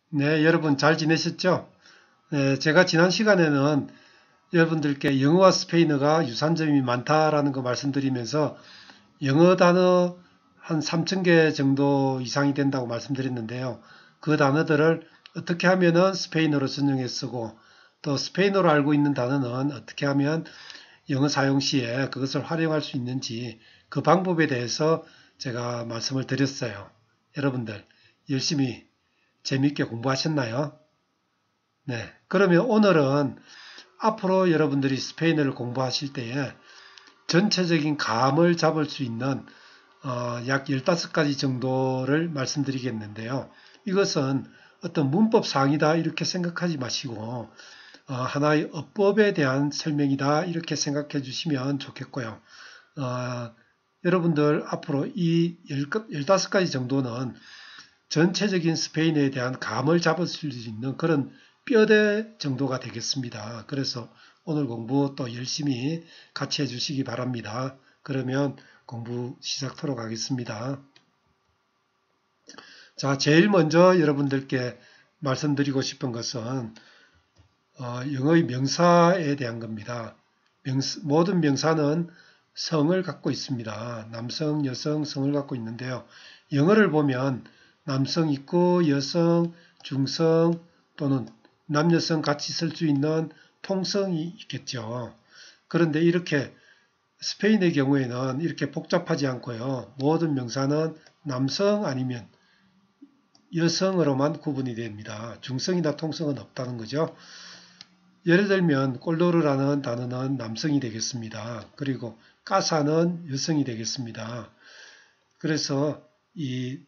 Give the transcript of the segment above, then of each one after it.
네, 여러분 잘 지내셨죠? 네, 제가 지난 시간에는 여러분들께 영어와 스페인어가 유사점이 많다라는 거 말씀드리면서 영어 단어 한 3,000개 정도 이상이 된다고 말씀드렸는데요. 그 단어들을 어떻게 하면은 스페인어로 전용해 쓰고 또 스페인어로 알고 있는 단어는 어떻게 하면 영어 사용 시에 그것을 활용할 수 있는지 그 방법에 대해서 제가 말씀을 드렸어요. 여러분들 열심히 재미있게 공부하셨나요? 네. 그러면 오늘은 앞으로 여러분들이 스페인어를 공부하실 때에 전체적인 감을 잡을 수 있는 약 15가지 정도를 말씀드리겠는데요. 이것은 어떤 문법 사항이다 이렇게 생각하지 마시고 하나의 어법에 대한 설명이다 이렇게 생각해 주시면 좋겠고요. 어, 여러분들 앞으로 이 15가지 정도는 전체적인 스페인어에 대한 감을 잡을 수 있는 그런 뼈대 정도가 되겠습니다. 그래서 오늘 공부 또 열심히 같이 해주시기 바랍니다. 그러면 공부 시작하도록 하겠습니다. 자, 제일 먼저 여러분들께 말씀드리고 싶은 것은 영어의 명사에 대한 겁니다. 모든 명사는 성을 갖고 있습니다. 남성, 여성, 성을 갖고 있는데요. 영어를 보면 남성 있고 여성, 중성 또는 남녀성 같이 쓸 수 있는 통성이 있겠죠. 그런데 이렇게 스페인의 경우에는 이렇게 복잡하지 않고요. 모든 명사는 남성 아니면 여성으로만 구분이 됩니다. 중성이나 통성은 없다는 거죠. 예를 들면 꼴로르라는 단어는 남성이 되겠습니다. 그리고 까사는 여성이 되겠습니다. 그래서 이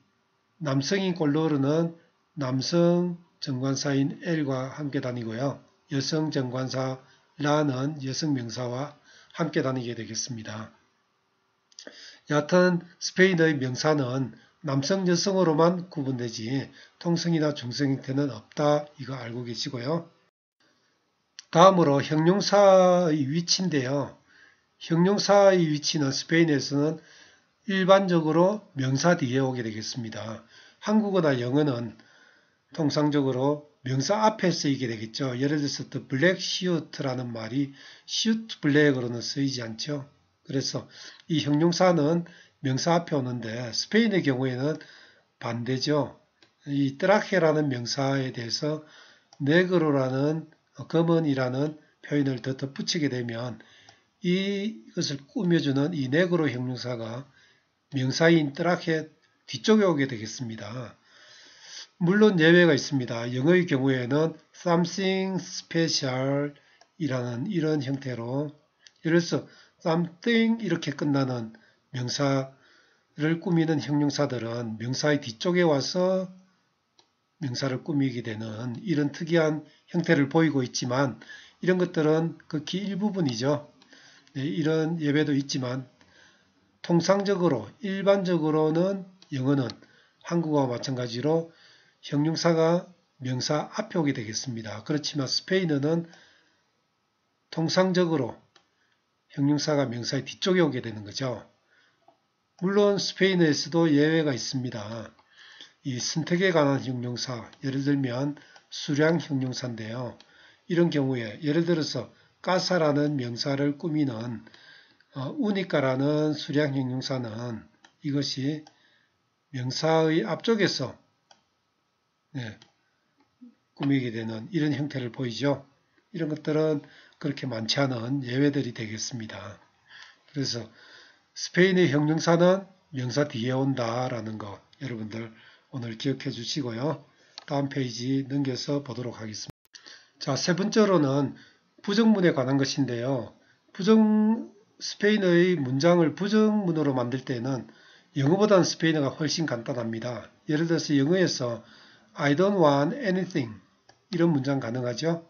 남성인 꼴로르는 남성 정관사인 L과 함께 다니고요. 여성 정관사 라는 여성 명사와 함께 다니게 되겠습니다. 여하튼 스페인어의 명사는 남성, 여성으로만 구분되지 통성이나 중성 형태는 없다. 이거 알고 계시고요. 다음으로 형용사의 위치인데요. 형용사의 위치는 스페인에서는 일반적으로 명사 뒤에 오게 되겠습니다. 한국어나 영어는 통상적으로 명사 앞에 쓰이게 되겠죠. 예를 들어서 the black shoot라는 말이 shoot black으로는 쓰이지 않죠. 그래서 이 형용사는 명사 앞에 오는데 스페인의 경우에는 반대죠. 이 트라케라는 명사에 대해서 네그로라는 검은이라는 표현을 더 덧붙이게 되면 이것을 꾸며주는 이 네그로 형용사가 명사인 트라케 뒤쪽에 오게 되겠습니다. 물론 예외가 있습니다. 영어의 경우에는 something special 이라는 이런 형태로 예를 들어서 something 이렇게 끝나는 명사를 꾸미는 형용사들은 명사의 뒤쪽에 와서 명사를 꾸미게 되는 이런 특이한 형태를 보이고 있지만 이런 것들은 극히 일부분이죠. 네, 이런 예외도 있지만 통상적으로 일반적으로는 영어는 한국어와 마찬가지로 형용사가 명사 앞에 오게 되겠습니다. 그렇지만 스페인어는 통상적으로 형용사가 명사의 뒤쪽에 오게 되는 거죠. 물론 스페인어에서도 예외가 있습니다. 이 선택에 관한 형용사, 예를 들면 수량 형용사인데요. 이런 경우에 예를 들어서 까사라는 명사를 꾸미는 우니까라는 수량 형용사는 이것이 명사의 앞쪽에서 꾸미게 되는 이런 형태를 보이죠. 이런 것들은 그렇게 많지 않은 예외들이 되겠습니다. 그래서 스페인의 형용사는 명사 뒤에 온다라는 거 여러분들 오늘 기억해 주시고요. 다음 페이지 넘겨서 보도록 하겠습니다. 자, 세 번째로는 부정문에 관한 것인데요. 스페인어의 문장을 부정문으로 만들 때는 영어보다는 스페인어가 훨씬 간단합니다. 예를 들어서 영어에서 I don't want anything 이런 문장 가능하죠.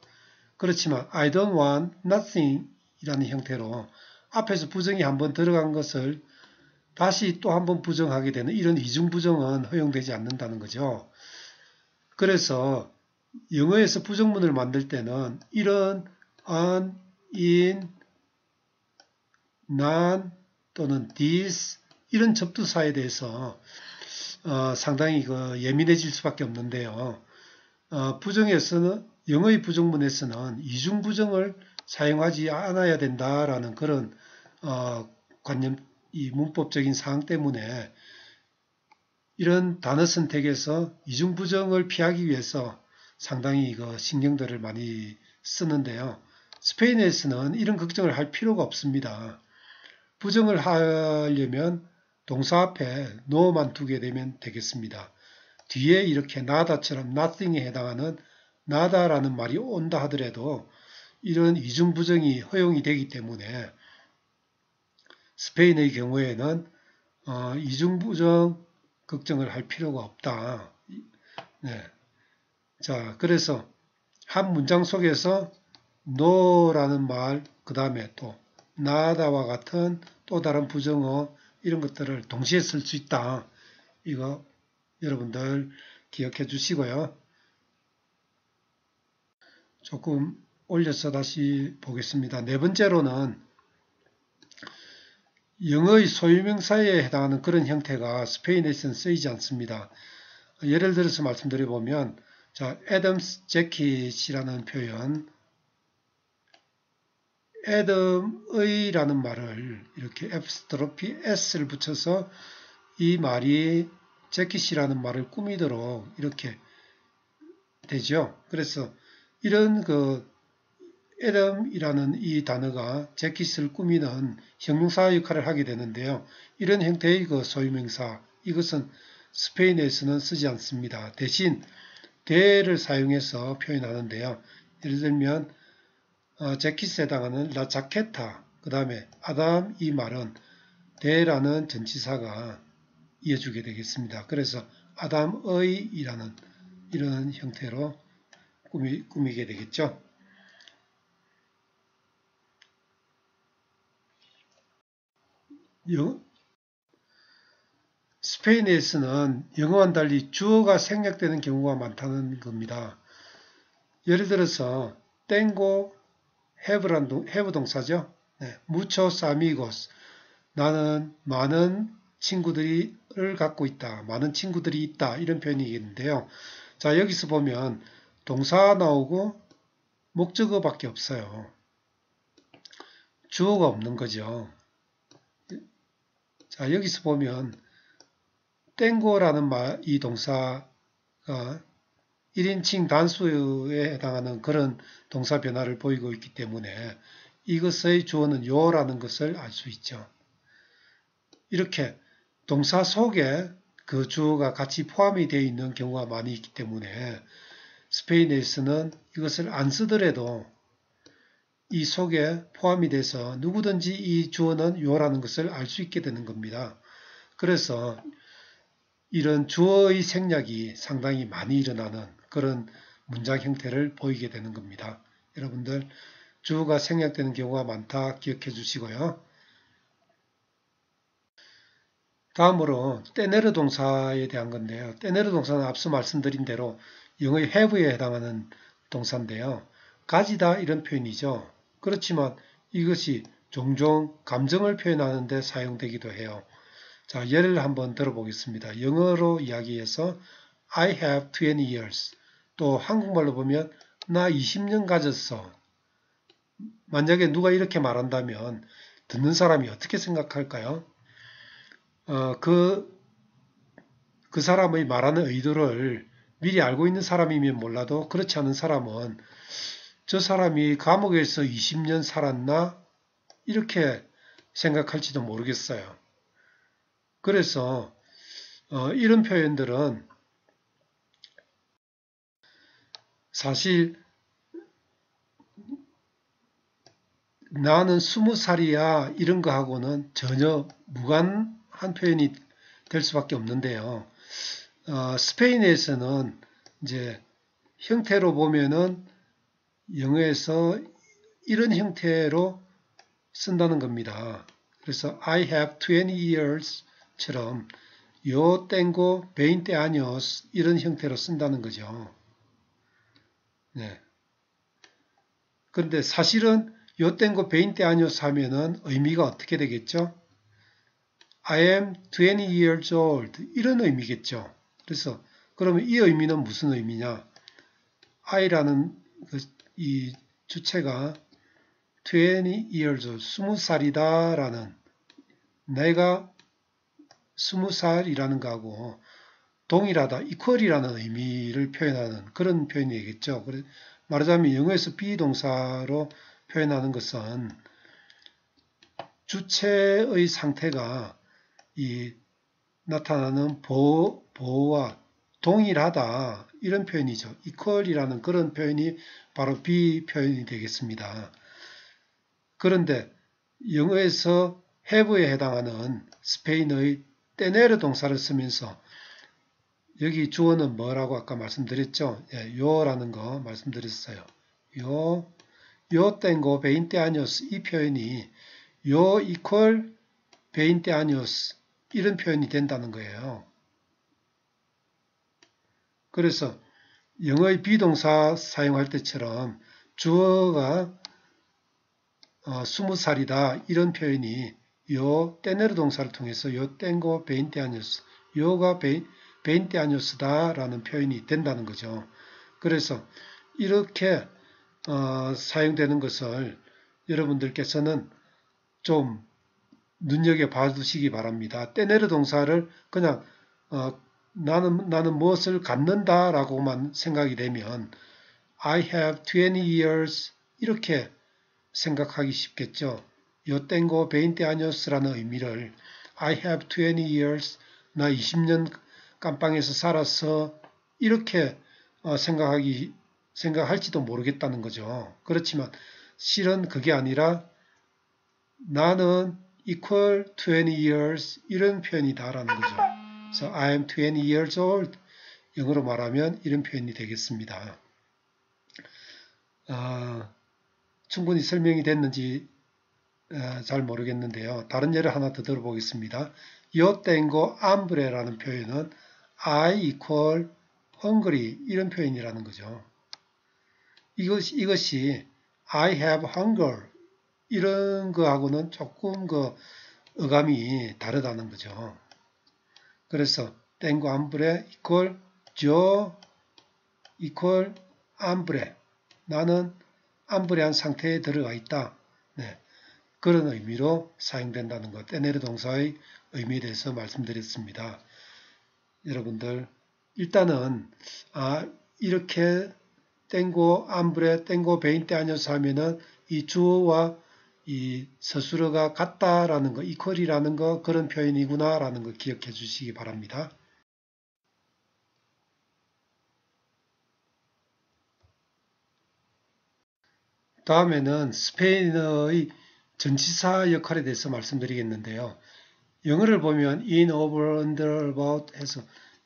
그렇지만 I don't want nothing 이라는 형태로 앞에서 부정이 한번 들어간 것을 다시 또 한번 부정하게 되는 이런 이중부정은 허용되지 않는다는 거죠. 그래서 영어에서 부정문을 만들 때는 이런 on, in, non 또는 this 이런 접두사에 대해서 상당히 예민해질 수밖에 없는데요. 부정에서는 영어의 부정문에서는 이중부정을 사용하지 않아야 된다라는 그런 관념, 이 문법적인 사항 때문에 이런 단어 선택에서 이중부정을 피하기 위해서 상당히 신경들을 많이 쓰는데요. 스페인에서는 이런 걱정을 할 필요가 없습니다. 부정을 하려면 동사 앞에 no만 두게 되면 되겠습니다. 뒤에 이렇게 nada처럼 nothing에 해당하는 nada라는 말이 온다 하더라도 이런 이중부정이 허용이 되기 때문에 스페인의 경우에는 이중부정 걱정을 할 필요가 없다. 네. 자, 그래서 한 문장 속에서 no라는 말, 그 다음에 또 nada와 같은 또 다른 부정어 이런 것들을 동시에 쓸 수 있다. 이거 여러분들 기억해 주시고요. 조금 올려서 다시 보겠습니다. 네 번째로는 영어의 소유명사에 해당하는 그런 형태가 스페인에서는 쓰이지 않습니다. 예를 들어서 말씀드려보면 자, 애덤스 재킷이라는 표현, 애덤의 라는 말을 이렇게 에피스트로피 s를 붙여서 이 말이 재킷이라는 말을 꾸미도록 이렇게 되죠. 그래서 이런 애덤이라는 이 단어가 재킷을 꾸미는 형용사 역할을 하게 되는데요. 이런 형태의 소유명사, 이것은 스페인에서는 쓰지 않습니다. 대신 대를 사용해서 표현하는데요. 예를 들면 재킷에 해당하는 라 자케타, 그 다음에 아담 이 말은 대라는 전치사가 이어주게 되겠습니다. 그래서 아담의 이라는 이런 형태로 꾸미게 되겠죠. 스페인에서는 영어와는 달리 주어가 생략되는 경우가 많다는 겁니다. 예를 들어서 tengo have 동사죠. 네, muchos amigos. 나는 많은 친구들을 갖고 있다. 많은 친구들이 있다. 이런 표현이겠는데요. 자, 여기서 보면 동사 나오고 목적어밖에 없어요. 주어가 없는 거죠. 자, 여기서 보면 땡고라는 이 동사가 1인칭 단수에 해당하는 그런 동사 변화를 보이고 있기 때문에 이것의 주어는 요라는 것을 알 수 있죠. 이렇게 동사 속에 그 주어가 같이 포함이 되어 있는 경우가 많이 있기 때문에 스페인에서는 이것을 안 쓰더라도 이 속에 포함이 돼서 누구든지 이 주어는 요라는 것을 알 수 있게 되는 겁니다. 그래서 이런 주어의 생략이 상당히 많이 일어나는 그런 문장 형태를 보이게 되는 겁니다. 여러분들 주어가 생략되는 경우가 많다 기억해 주시고요. 다음으로 떼내르 동사에 대한 건데요. 떼내르 동사는 앞서 말씀드린 대로 영어의 have에 해당하는 동사인데요. 가지다 이런 표현이죠. 그렇지만 이것이 종종 감정을 표현하는 데 사용되기도 해요. 자, 예를 한번 들어보겠습니다. 영어로 이야기해서 I have 20 years. 또 한국말로 보면 나 20년 가졌어. 만약에 누가 이렇게 말한다면 듣는 사람이 어떻게 생각할까요? 그 사람의 말하는 의도를 미리 알고 있는 사람이면 몰라도 그렇지 않은 사람은 저 사람이 감옥에서 20년 살았나? 이렇게 생각할지도 모르겠어요. 그래서 이런 표현들은 사실 나는 20살이야 이런 거하고는 전혀 무관한 표현이 될 수밖에 없는데요. 스페인에서는 이제 형태로 보면은 영어에서 이런 형태로 쓴다는 겁니다. 그래서 I have 20 years처럼 yo tengo 20 años 이런 형태로 쓴다는 거죠. 네. 그런데 사실은 yo tengo 20 años 하면은 의미가 어떻게 되겠죠? I am 20 years old 이런 의미겠죠. 그래서 그러면 이 의미는 무슨 의미냐? I라는 이 주체가 20 years, 20살이다 라는, 내가 20살이라는 거하고 동일하다, equal이라는 의미를 표현하는 그런 표현이 되겠죠. 말하자면 영어에서 비동사로 표현하는 것은 주체의 상태가 나타나는 보호와 동일하다 이런 표현이죠. equal이라는 그런 표현이 바로 비표현이 되겠습니다. 그런데 영어에서 have에 해당하는 스페인의 tener 동사를 쓰면서 여기 주어는 뭐라고 아까 말씀드렸죠? 예, 요라는 거 말씀드렸어요. yo tengo 20 años 이 표현이 yo equal 20 años 이런 표현이 된다는 거예요. 그래서 영어의 비동사 사용할 때처럼 주어가 20살이다 이런 표현이 요 tener 동사를 통해서 yo tengo 20 años, 요가 20 años다 라는 표현이 된다는 거죠. 그래서 이렇게 사용되는 것을 여러분들께서는 좀 눈여겨봐 두시기 바랍니다. tener 동사를 그냥 나는 무엇을 갖는다 라고만 생각이 되면 I have 20 years 이렇게 생각하기 쉽겠죠. Yo tengo 20 años라는 의미를 I have 20 years, 나 20년 깜빵에서 살아서 이렇게 생각할지도 모르겠다는 거죠. 그렇지만 실은 그게 아니라 나는 equal 20 years 이런 표현이다라는 거죠. 그래서 I am 20 years old 영어로 말하면 이런 표현이 되겠습니다. 충분히 설명이 됐는지 잘 모르겠는데요. 다른 예를 하나 더 들어보겠습니다. Yo tengo hambre라는 표현은 I equal hungry 이런 표현이라는 거죠. 이것이 I have hunger 이런 거하고는 조금 어감이 다르다는 거죠. 그래서 tengo hambre equal yo equal hambre 나는 함브레한 상태에 들어가 있다. 네, 그런 의미로 사용된다는 것, tener 동사의 의미에 대해서 말씀드렸습니다. 여러분들 일단은 이렇게 tengo hambre, tengo 20 años 하면은 이 주어와 이 서술어가 같다라는 거, equal이라는 거 그런 표현이구나라는 거 기억해 주시기 바랍니다. 다음에는 스페인어의 전치사 역할에 대해서 말씀드리겠는데요. 영어를 보면 in, over, under, about 해서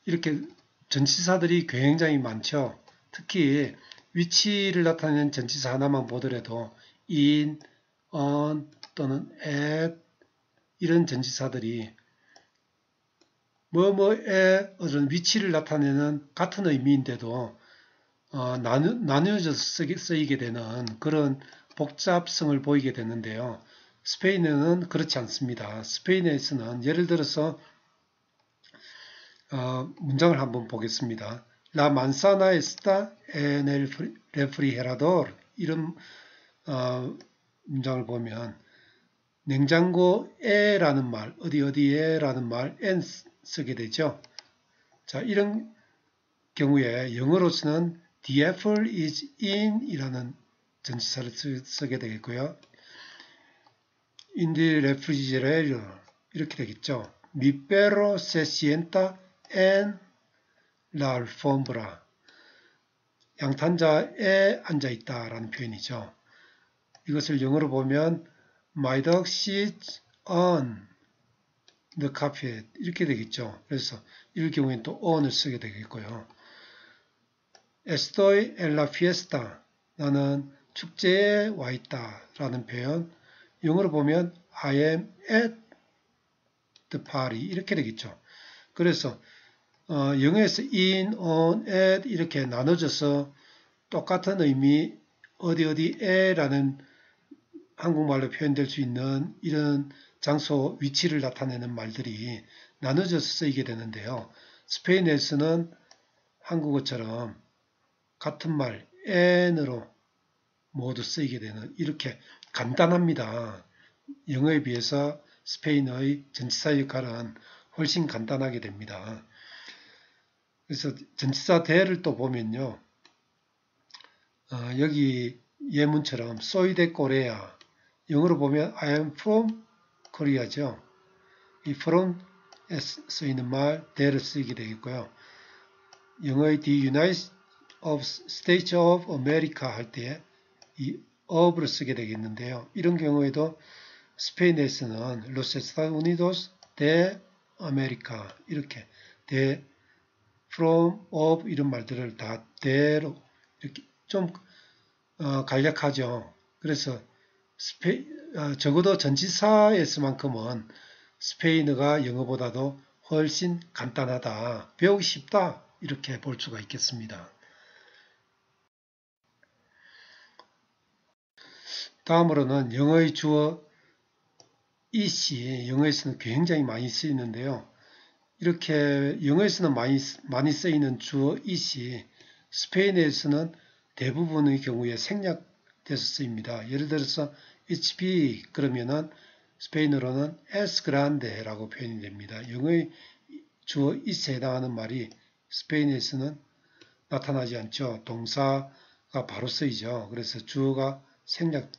이렇게 전치사들이 굉장히 많죠. 특히 위치를 나타내는 전치사 하나만 보더라도 in, on 또는 at 이런 전치사들이 뭐뭐의 어떤 위치를 나타내는 같은 의미인데도 나뉘어져서 쓰이게 되는 그런 복잡성을 보이게 되는데요. 스페인어는 그렇지 않습니다. 스페인어에서는 예를 들어서 문장을 한번 보겠습니다. La manzana está en el refrigerador 이런 문장을 보면 냉장고에라는 말, 어디에라는 말 en 쓰게 되죠. 자, 이런 경우에 영어로서는 The apple is in 이라는 전치사를 쓰게 되겠고요. In the refrigerator 이렇게 되겠죠. Mi perro se sienta en la alfombra 양탄자에 앉아있다 라는 표현이죠. 이것을 영어로 보면 My dog sits on the carpet 이렇게 되겠죠. 그래서 이럴 경우에는 또 on을 쓰게 되겠고요. Estoy en la fiesta. 나는 축제에 와 있다 라는 표현. 영어로 보면 I am at the party. 이렇게 되겠죠. 그래서 영어에서 in, on, at 이렇게 나눠져서 똑같은 의미 어디에 라는 한국말로 표현될 수 있는 이런 장소, 위치를 나타내는 말들이 나눠져서 쓰이게 되는데요. 스페인에서는 한국어처럼 같은 말 N으로 모두 쓰이게 되는 이렇게 간단합니다. 영어에 비해서 스페인어의 전치사 역할은 훨씬 간단하게 됩니다. 그래서 전치사 대를 또 보면요. 여기 예문처럼 soy de Corea 영어로 보면 I am from Korea죠. 이 from에 쓰이는 말 de를 쓰이게 되겠고요. 영어의 The United States of America 할 때 이 of를 쓰게 되겠는데요. 이런 경우에도 스페인에서는 Los Estados Unidos de America 이렇게 de, from, of 이런 말들을 다 de로 이렇게 좀 간략하죠. 그래서 적어도 전치사에서만큼은 스페인어가 영어보다도 훨씬 간단하다, 배우기 쉽다 이렇게 볼 수가 있겠습니다. 다음으로는 영어의 주어 it이 영어에서는 굉장히 많이 쓰이는데요. 이렇게 영어에서는 많이 쓰이는 주어 it이 스페인어에서는 대부분의 경우에 생략돼서 쓰입니다. 예를 들어서 it's big 그러면은 스페인어로는 es grande라고 표현이 됩니다. 영어의 주어 it에 해당하는 말이 스페인어에서는 나타나지 않죠. 동사가 바로 쓰이죠. 그래서 주어가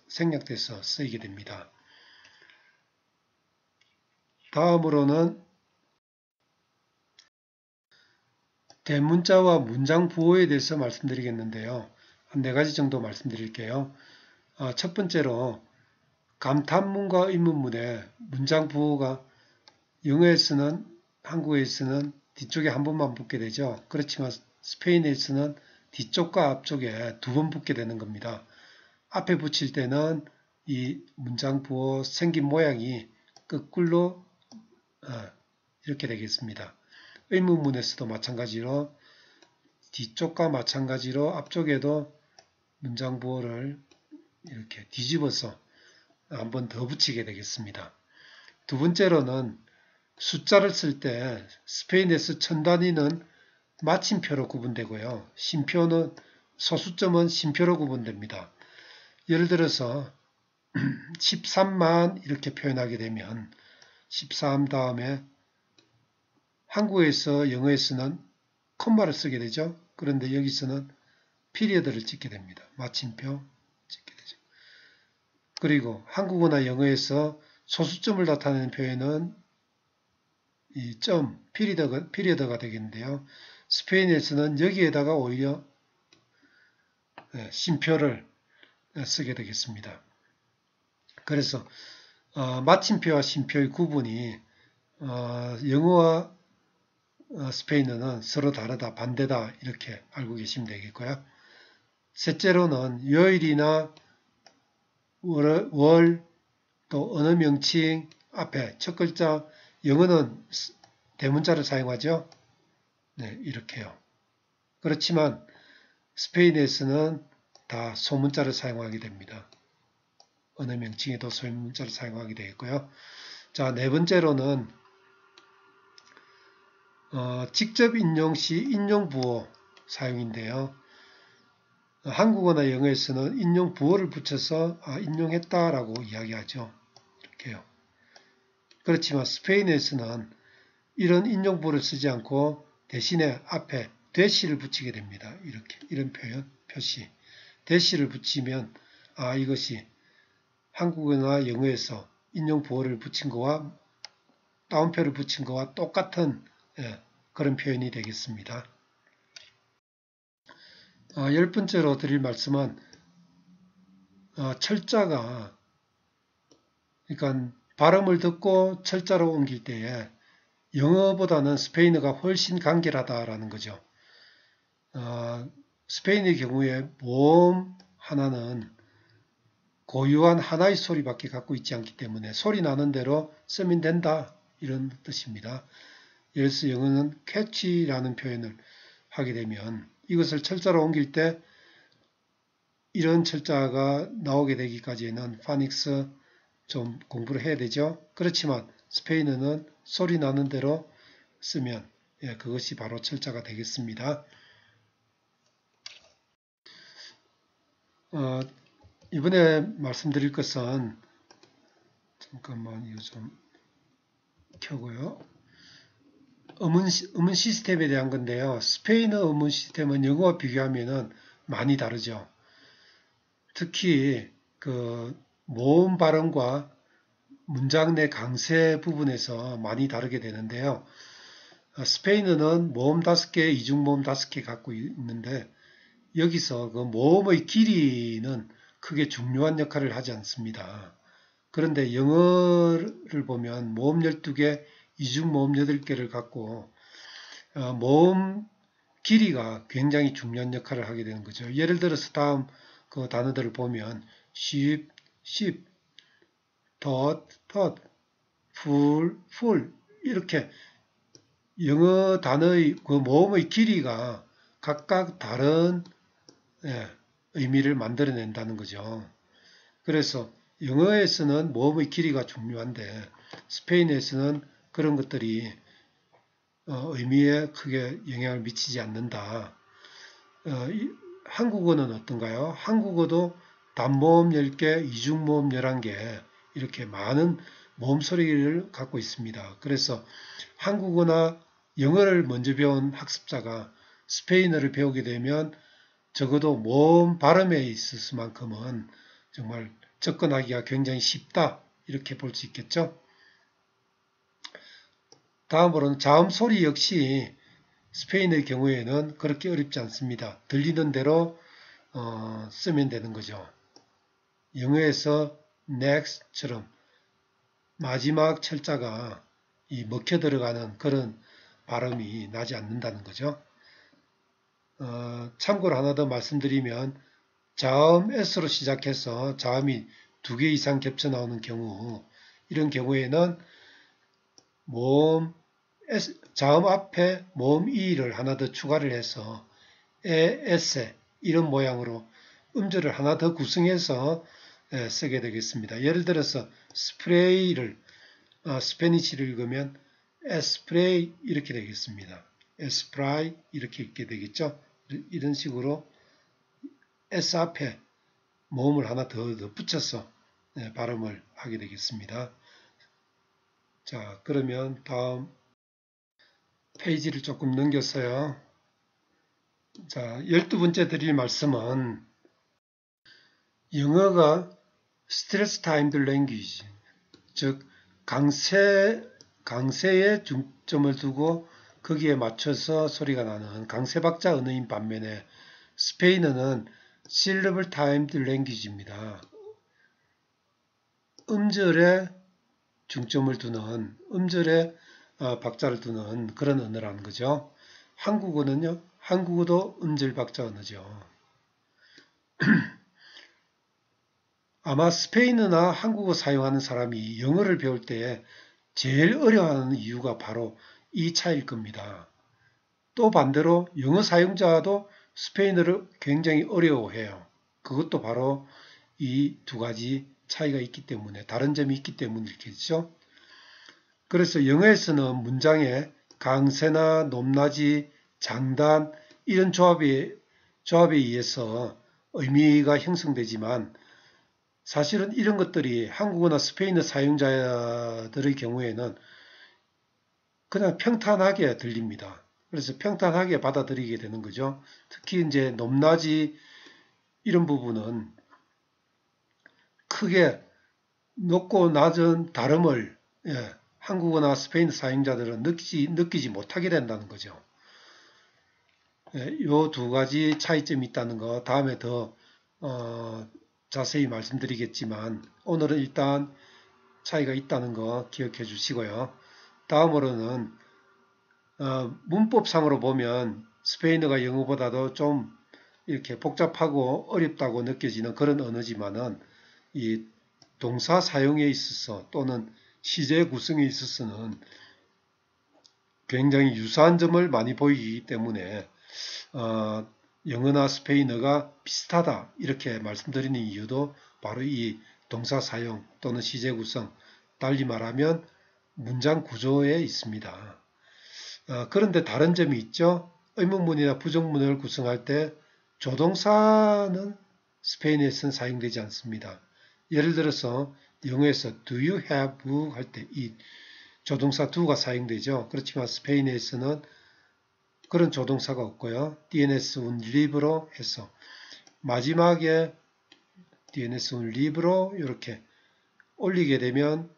생략돼서 쓰이게 됩니다. 다음으로는 대문자와 문장 부호에 대해서 말씀드리겠는데요. 한 4가지 정도 말씀드릴게요. 첫 번째로 감탄문과 의문문에 문장 부호가 영어에서는 한국에서는 뒤쪽에 한 번만 붙게 되죠. 그렇지만 스페인에서는 뒤쪽과 앞쪽에 2번 붙게 되는 겁니다. 앞에 붙일 때는 이 문장 부호 생긴 모양이 거꾸로 이렇게 되겠습니다. 의문문에서도 마찬가지로 뒤쪽과 마찬가지로 앞쪽에도 문장 부호를 이렇게 뒤집어서 한 번 더 붙이게 되겠습니다. 두 번째로는 숫자를 쓸 때 스페인에서 천 단위는 마침표로 구분되고요. 소수점은 쉼표로 구분됩니다. 예를 들어서 13만 이렇게 표현하게 되면 13 다음에 한국에서 영어에서는 콤마를 쓰게 되죠. 그런데 여기서는 피리어드를 찍게 됩니다. 마침표 찍게 되죠. 그리고 한국어나 영어에서 소수점을 나타내는 표현은 이 점, 피리어드가 되겠는데요. 스페인에서는 여기에다가 오히려 쉼표를 쓰게 되겠습니다. 그래서 마침표와 쉼표의 구분이 영어와 스페인어는 서로 다르다, 반대다 이렇게 알고 계시면 되겠고요. 셋째로는 요일이나 월, 또 언어 명칭 앞에 첫 글자, 영어는 대문자를 사용하죠. 네, 이렇게요. 그렇지만 스페인에서는 다 소문자를 사용하게 됩니다. 언어 명칭에도 소문자를 사용하게 되겠고요. 자, 네 번째로는 직접 인용 시 인용 부호 사용인데요. 한국어나 영어에서는 인용 부호를 붙여서 인용했다라고 이야기하죠. 이렇게요. 그렇지만 스페인에서는 이런 인용 부호를 쓰지 않고 대신에 앞에 대시를 붙이게 됩니다. 이렇게 이런 표시. 대시를 붙이면 이것이 한국어나 영어에서 인용 부호를 붙인 거와 따옴표를 붙인 거와 똑같은 그런 표현이 되겠습니다. 10번째로 드릴 말씀은 철자가 그러니까 발음을 듣고 철자로 옮길 때에 영어보다는 스페인어가 훨씬 간결하다라는 거죠. 스페인의 경우에 모음 하나는 고유한 하나의 소리밖에 갖고 있지 않기 때문에 소리 나는 대로 쓰면 된다 이런 뜻입니다. 예를 들어서 영어는 catch라는 표현을 하게 되면 이것을 철자로 옮길 때 이런 철자가 나오게 되기까지는 파닉스 좀 공부를 해야 되죠. 그렇지만 스페인어는 소리 나는 대로 쓰면 그것이 바로 철자가 되겠습니다. 어, 이번에 말씀드릴 것은 잠깐만 이거 좀 켜고요. 음운 시스템에 대한 건데요. 스페인어 음운 시스템은 영어와 비교하면 많이 다르죠. 특히 그 모음 발음과 문장 내 강세 부분에서 많이 다르게 되는데요. 스페인어는 모음 5개, 이중모음 5개 갖고 있는데 여기서 그 모음의 길이는 크게 중요한 역할을 하지 않습니다. 그런데 영어를 보면 모음 12개, 이중모음 8개를 갖고 모음 길이가 굉장히 중요한 역할을 하게 되는 거죠. 예를 들어서 다음 그 단어들을 보면 sheep, sheep, dot, dot, full, full 이렇게 영어 단어의 그 모음의 길이가 각각 다른 의미를 만들어낸다는 거죠. 그래서 영어에서는 모음의 길이가 중요한데 스페인에서는 그런 것들이 의미에 크게 영향을 미치지 않는다. 한국어는 어떤가요? 한국어도 단모음 10개, 이중모음 11개 이렇게 많은 모음 소리를 갖고 있습니다. 그래서 한국어나 영어를 먼저 배운 학습자가 스페인어를 배우게 되면 적어도 모음 발음에 있어서만큼은 정말 접근하기가 굉장히 쉽다 이렇게 볼 수 있겠죠. 다음으로는 자음 소리 역시 스페인의 경우에는 그렇게 어렵지 않습니다. 들리는 대로 쓰면 되는 거죠. 영어에서 next처럼 마지막 철자가 이 먹혀 들어가는 그런 발음이 나지 않는다는 거죠. 참고로 하나 더 말씀드리면 자음 S로 시작해서 자음이 2개 이상 겹쳐 나오는 경우 이런 경우에는 모음 자음 앞에 모음 E를 하나 더 추가를 해서 에세 이런 모양으로 음절을 하나 더 구성해서 쓰게 되겠습니다. 예를 들어서 스프레이를 스페니쉬를 읽으면 에스프레이 이렇게 되겠습니다. 에스프라이 이렇게 읽게 되겠죠. 이런 식으로 S 앞에 모음을 하나 더 붙여서 발음을 하게 되겠습니다. 자, 그러면 다음 페이지를 조금 넘겼어요. 자, 12번째 드릴 말씀은 영어가 스트레스 타임드 랭귀지, 즉 강세에 중점을 두고 거기에 맞춰서 소리가 나는 강세박자 언어인 반면에 스페인어는 syllable timed language입니다. 음절에 중점을 두는 음절에 박자를 두는 그런 언어라는 거죠. 한국어는요. 한국어도 음절 박자 언어죠. 아마 스페인어나 한국어 사용하는 사람이 영어를 배울 때 제일 어려워하는 이유가 바로 이 차이일 겁니다. 또 반대로 영어 사용자도 스페인어를 굉장히 어려워해요. 그것도 바로 이 두 가지 차이가 있기 때문에 다른 점이 있기 때문이겠죠. 그래서 영어에서는 문장에 강세나 높낮이, 장단 이런 조합에 의해서 의미가 형성되지만 사실은 이런 것들이 한국어나 스페인어 사용자들의 경우에는 그냥 평탄하게 들립니다. 그래서 평탄하게 받아들이게 되는 거죠. 특히 이제 높낮이 이런 부분은 크게 높고 낮은 다름을 한국어나 스페인어 사용자들은 느끼지 못하게 된다는 거죠. 이 두 가지 차이점이 있다는 거 다음에 더 자세히 말씀드리겠지만 오늘은 일단 차이가 있다는 거 기억해 주시고요. 다음으로는 문법상으로 보면 스페인어가 영어보다도 좀 이렇게 복잡하고 어렵다고 느껴지는 그런 언어지만은 이 동사 사용에 있어서 또는 시제 구성에 있어서는 굉장히 유사한 점을 많이 보이기 때문에 영어나 스페인어가 비슷하다 이렇게 말씀드리는 이유도 바로 이 동사 사용 또는 시제 구성, 달리 말하면 문장 구조에 있습니다. 그런데 다른 점이 있죠. 의문문이나 부정문을 구성할 때 조동사는 스페인에서는 사용되지 않습니다. 예를 들어서 영어에서 do you have 할 때 이 조동사 do가 사용되죠. 그렇지만 스페인에서는 그런 조동사가 없고요. tienes un libro 해서 마지막에 tienes un libro 이렇게 올리게 되면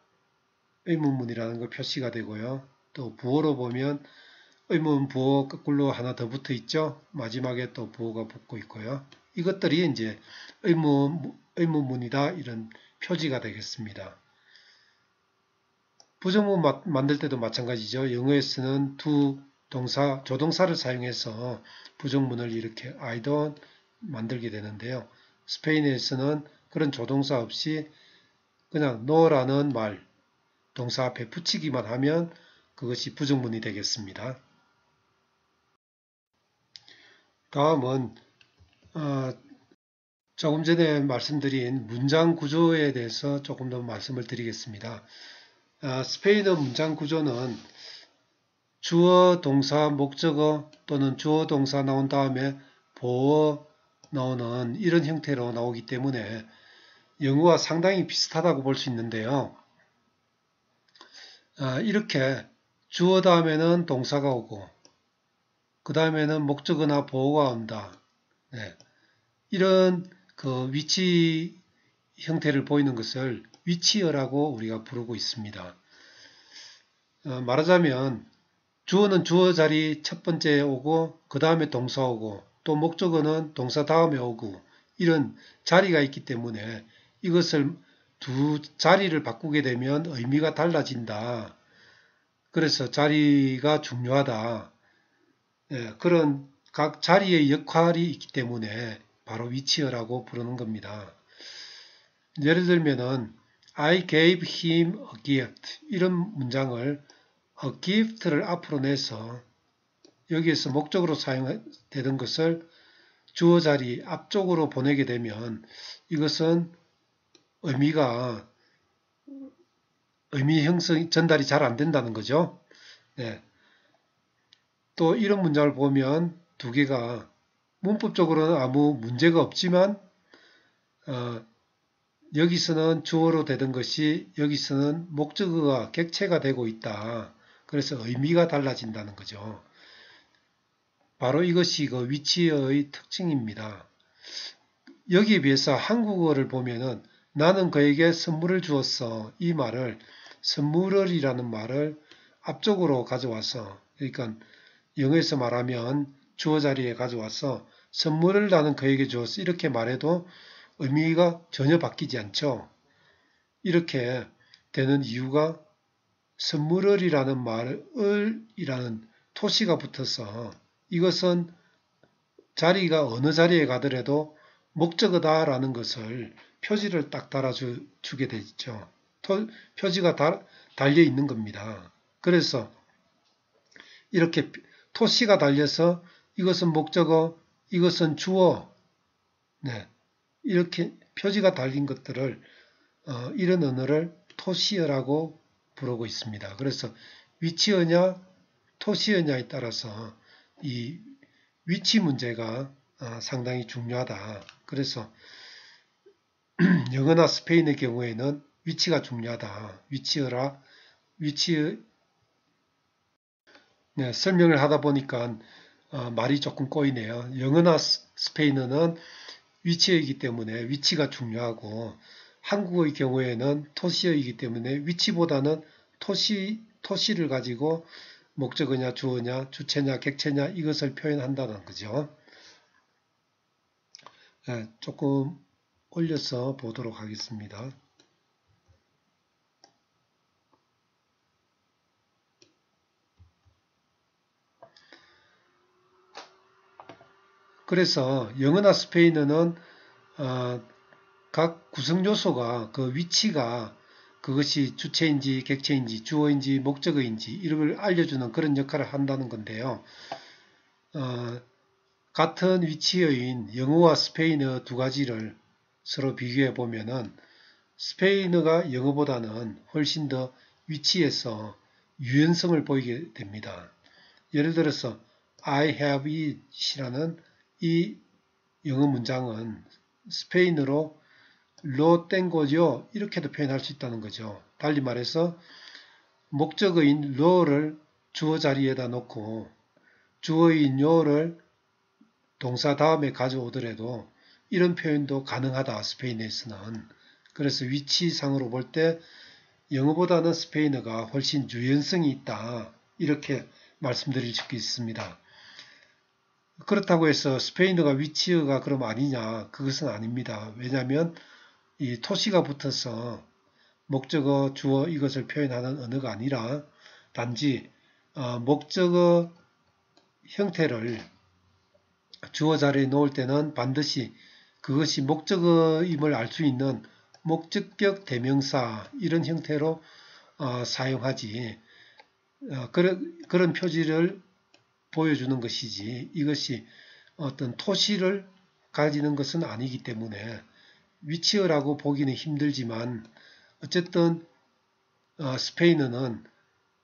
의문문이라는 걸 표시가 되고요. 또 부호로 보면 의문 부호 거꾸로 하나 더 붙어 있죠. 마지막에 또 부호가 붙고 있고요. 이것들이 이제 의문문이다 이런 표지가 되겠습니다. 부정문 만들 때도 마찬가지죠. 영어에서는 do 동사, 조동사를 사용해서 부정문을 이렇게 I don't 만들게 되는데요. 스페인에서는 그런 조동사 없이 그냥 no라는 말, 동사 앞에 붙이기만 하면 그것이 부정문이 되겠습니다. 다음은 조금 전에 말씀드린 문장 구조에 대해서 조금 더 말씀을 드리겠습니다. 스페인어 문장 구조는 주어, 동사, 목적어 또는 주어, 동사 나온 다음에 보어 나오는 이런 형태로 나오기 때문에 영어와 상당히 비슷하다고 볼 수 있는데요. 이렇게 주어 다음에는 동사가 오고 그 다음에는 목적어나 보어가 온다. 네. 이런 그 위치 형태를 보이는 것을 위치어라고 우리가 부르고 있습니다. 말하자면 주어는 주어 자리 첫 번째에 오고 그 다음에 동사 오고 또 목적어는 동사 다음에 오고 이런 자리가 있기 때문에 이것을 두 자리를 바꾸게 되면 의미가 달라진다. 그래서 자리가 중요하다. 그런 각 자리의 역할이 있기 때문에 바로 위치어라고 부르는 겁니다. 예를 들면은 I gave him a gift 이런 문장을 a gift를 앞으로 내서 여기에서 목적으로 사용되던 것을 주어 자리 앞쪽으로 보내게 되면 이것은 의미 형성 전달이 잘 안 된다는 거죠. 네. 또 이런 문장을 보면 두 개가 문법적으로는 아무 문제가 없지만 여기서는 주어로 되던 것이 여기서는 목적어가 객체가 되고 있다. 그래서 의미가 달라진다는 거죠. 바로 이것이 그 위치어의 특징입니다. 여기에 비해서 한국어를 보면은 나는 그에게 선물을 주었어. 이 말을 선물을이라는 말을 앞쪽으로 가져와서 그러니까 영어에서 말하면 주어 자리에 가져와서 선물을 나는 그에게 주었어. 이렇게 말해도 의미가 전혀 바뀌지 않죠. 이렇게 되는 이유가 선물을이라는 말을이라는 토시가 붙어서 이것은 자리가 어느 자리에 가더라도 목적어다라는 것을 표지를 딱 달아주게 되죠. 표지가 달려 있는 겁니다. 그래서 이렇게 토시가 달려서 이것은 목적어, 이것은 주어, 네, 이렇게 표지가 달린 것들을 이런 언어를 토시어라고 부르고 있습니다. 그래서 위치어냐, 토시어냐에 따라서 이 위치 문제가 상당히 중요하다. 그래서 영어나 스페인의 경우에는 위치가 중요하다. 네, 설명을 하다 보니까 말이 조금 꼬이네요. 영어나 스페인어는 위치어이기 때문에 위치가 중요하고 한국어의 경우에는 토시어이기 때문에 위치보다는 토시를 가지고 목적어냐 주어냐 주체냐 객체냐 이것을 표현한다는 거죠. 네, 조금 올려서 보도록 하겠습니다. 그래서 영어나 스페인어는 각 구성 요소가 그 위치가 그것이 주체인지 객체인지 주어인지 목적어인지 이런 걸 알려주는 그런 역할을 한다는 건데요. 같은 위치어인 영어와 스페인어 두 가지를 서로 비교해 보면은 스페인어가 영어보다는 훨씬 더 위치에서 유연성을 보이게 됩니다. 예를 들어서 I have it이라는 이 영어 문장은 스페인어로 로 땡고죠. 이렇게도 표현할 수 있다는 거죠. 달리 말해서 목적어인 로를 주어 자리에다 놓고 주어인 요를 동사 다음에 가져오더라도 이런 표현도 가능하다. 스페인에서는. 그래서 위치상으로 볼 때 영어보다는 스페인어가 훨씬 유연성이 있다. 이렇게 말씀드릴 수 있습니다. 그렇다고 해서 스페인어가 위치어가 그럼 아니냐? 그것은 아닙니다. 왜냐하면 이 토시가 붙어서 목적어, 주어 이것을 표현하는 언어가 아니라 단지 목적어 형태를 주어 자리에 놓을 때는 반드시 그것이 목적어임을 알 수 있는 목적격 대명사 이런 형태로 사용하지 그런 표지를 보여주는 것이지 이것이 어떤 토시를 가지는 것은 아니기 때문에 위치어라고 보기는 힘들지만 어쨌든 스페인어는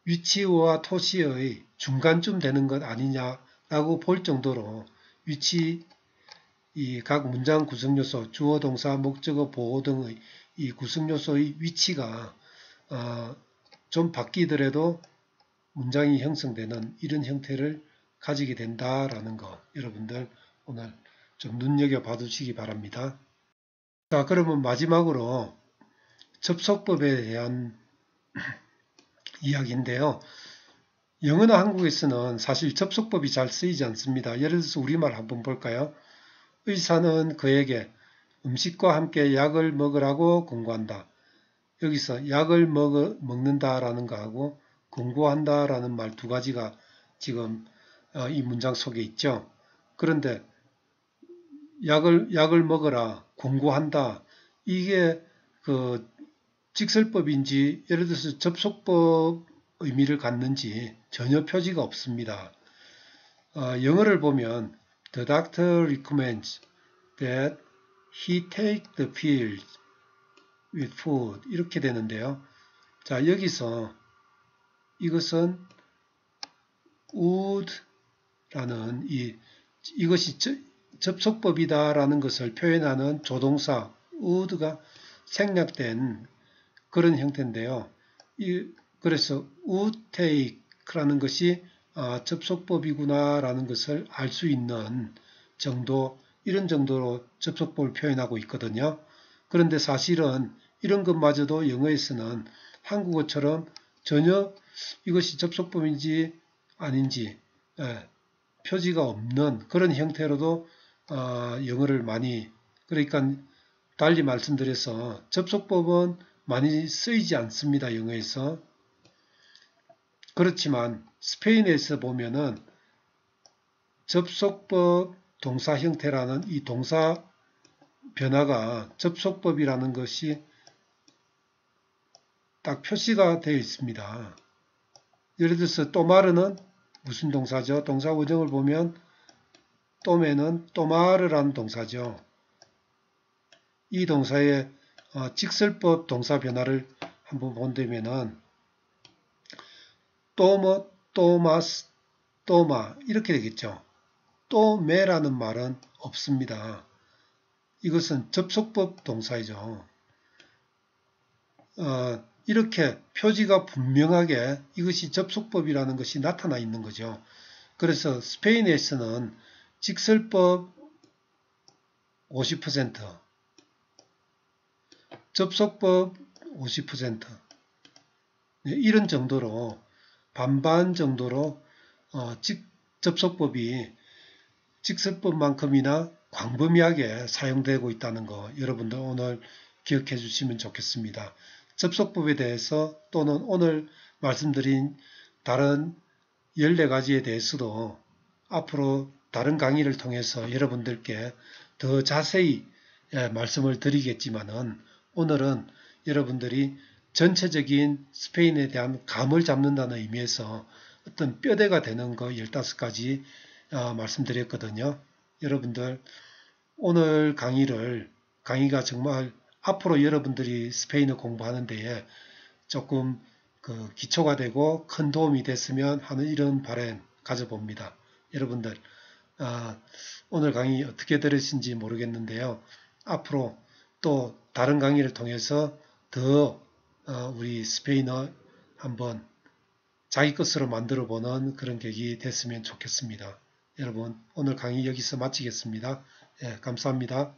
위치어와 토시어의 중간쯤 되는 것 아니냐라고 볼 정도로 위치 이 각 문장 구성 요소, 주어, 동사, 목적어, 보호 등의 이 구성 요소의 위치가 좀 바뀌더라도 문장이 형성되는 이런 형태를 가지게 된다라는 거 여러분들 오늘 좀 눈여겨 봐두시기 바랍니다. 자, 그러면 마지막으로 접속법에 대한 이야기인데요. 영어나 한국에서는 사실 접속법이 잘 쓰이지 않습니다. 예를 들어서 우리말 한번 볼까요? 의사는 그에게 음식과 함께 약을 먹으라고 권고한다. 여기서 약을 먹는다라는 거하고 권고한다라는 말 두 가지가 지금 이 문장 속에 있죠. 그런데 약을 먹어라, 권고한다. 이게 그 직설법인지 예를 들어서 접속법 의미를 갖는지 전혀 표지가 없습니다. 영어를 보면 The doctor recommends that he take the pills with food 이렇게 되는데요. 자, 여기서 이것은 would라는 이것이 접속법이다라는 것을 표현하는 조동사 would가 생략된 그런 형태인데요. 그래서 would take라는 것이 접속법이구나라는 것을 알 수 있는 정도, 이런 정도로 접속법을 표현하고 있거든요. 그런데 사실은 이런 것마저도 영어에서는 한국어처럼 전혀 이것이 접속법인지 아닌지 표지가 없는 그런 형태로도 영어를 많이, 그러니까 달리 말씀드려서 접속법은 많이 쓰이지 않습니다. 영어에서. 그렇지만 스페인에서 보면은 접속법 동사 형태라는 이 동사 변화가 접속법이라는 것이 딱 표시가 되어 있습니다. 예를 들어서 또마르는 무슨 동사죠? 동사 원형을 보면 또메는 또마르라는 동사죠. 이 동사의 직설법 동사 변화를 한번 본다면은 또뭐, 또마스, 또마 이렇게 되겠죠. 또메라는 말은 없습니다. 이것은 접속법 동사이죠. 이렇게 표지가 분명하게 이것이 접속법이라는 것이 나타나 있는 거죠. 그래서 스페인에서는 직설법 50%, 접속법 50% 이런 정도로 반반 정도로 접속법이 직설법만큼이나 광범위하게 사용되고 있다는 거 여러분들 오늘 기억해 주시면 좋겠습니다. 접속법에 대해서 또는 오늘 말씀드린 다른 14가지에 대해서도 앞으로 다른 강의를 통해서 여러분들께 더 자세히 말씀을 드리겠지만은 오늘은 여러분들이 전체적인 스페인에 대한 감을 잡는다는 의미에서 어떤 뼈대가 되는 거 15가지 말씀드렸거든요. 여러분들 오늘 강의가 정말 앞으로 여러분들이 스페인어 공부하는 데에 조금 기초가 되고 큰 도움이 됐으면 하는 이런 바람 가져봅니다. 여러분들 오늘 강의 어떻게 들으신지 모르겠는데요. 앞으로 또 다른 강의를 통해서 더 우리 스페인어 한번 자기 것으로 만들어 보는 그런 계기 됐으면 좋겠습니다. 여러분 오늘 강의 여기서 마치겠습니다. 예, 감사합니다.